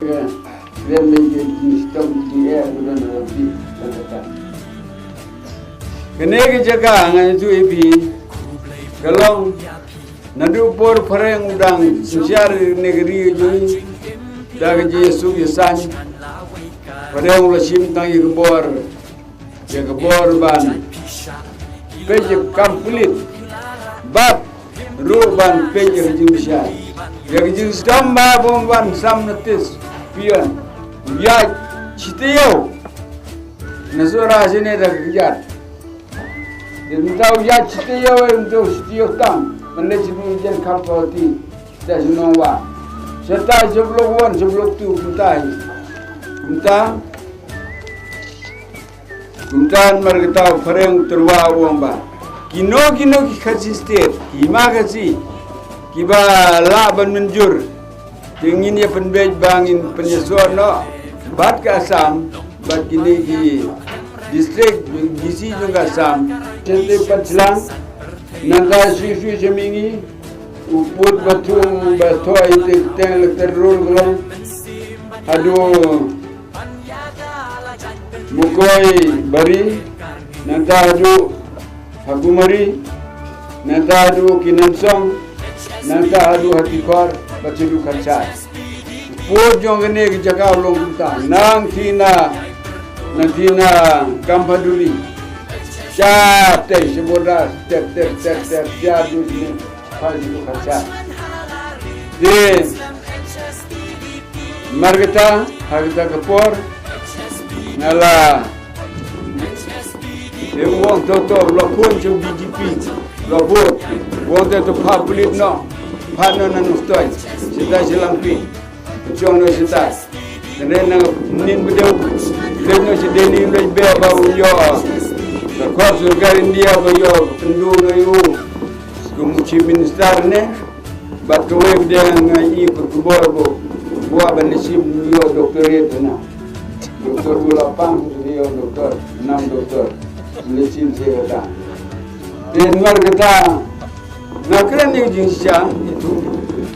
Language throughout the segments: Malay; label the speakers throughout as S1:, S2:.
S1: ke remege sistem dia sudah lebih kata kene ke jaga ngai tu ibi kalau nadu por pareng udang siar negeri jui dag Yesus Yesan pareng lasim tang ikbor ya kebor ban peje komplit bab ruban peje jimsya ya jing stamba bomban samnatis pian ya citeo nasura sini dah kejar dan tahu ya citeo untuk citeo tam meneji menjen kalpati dah sunwa serta sebelum tu Kuntan margata fareng terwa wamba kino ki khasistet ima khasi kiba la ban menjur dingin ya penbej bangin penyesuan no bat ka asam bat kini ki distrik gisi juga asam sente patlang nanda sui semingi uput batung batoi tel terul gulong aduh Mukoi bari, nanta adu Hagumari, nanta adu Kinansong, nanta adu Hatikor, Bacidu Kacai. Pur jongene ke jaga ulung kita, nang tina Kampaduli, cap teh sebodas, tep jadu ni Bacidu Kacai. Di Margata, Harita Kapor. Nala, wong toto lakon jeng BGP, labor, wong toto public no, panon nustoi, sita silampi, jong no sita, kene nang nin bedeu, denyo si deni lebe bau yo, lakon surga India bau yo, pendu no yo, kumuci minister ne, bat kewe bedeng ngai kubor bo, buat benesim yo doktorat na. Doktor 28 dia doktor 6 doktor mesin saya kata dan markata nak kena ni jinsya itu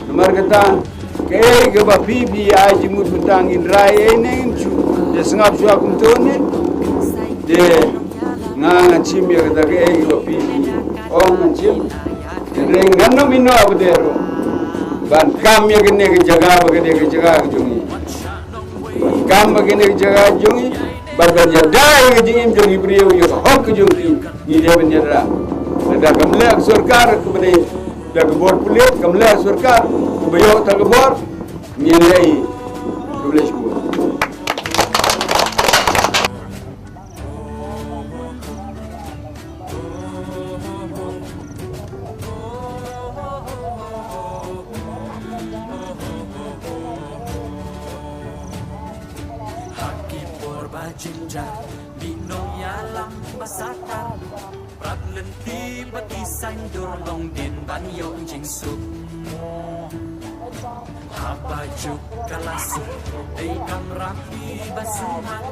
S1: markata ke ba pipi aji mut betangin rai ini cu de sengap su aku tu ni de ngang cim ya kata ke ba pipi ngang cim rengan no mino abdero ban kam ya kene ke jaga ke jaga jungi kam begini jaga jungi badan jadai ke jingim jungi beriau yo hok jungi ni dia benyara ada kamlek surkar kepada dah kebor pulit kamlek surkar kebayo tak kebor nilai boleh sebut
S2: Jinja di noyalam basakar prat lenti bati sandur long din ban yo jing suk habajuk kalas ei kam rapi basuhan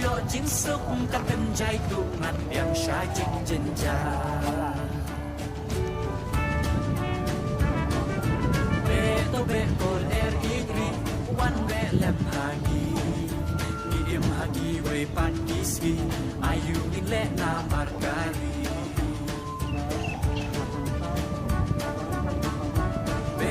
S2: yo jing suk ka kenjai tu ngan yang sha jing jinja be kol igri wan be lem hagi hagi we pat kiski ayu ile na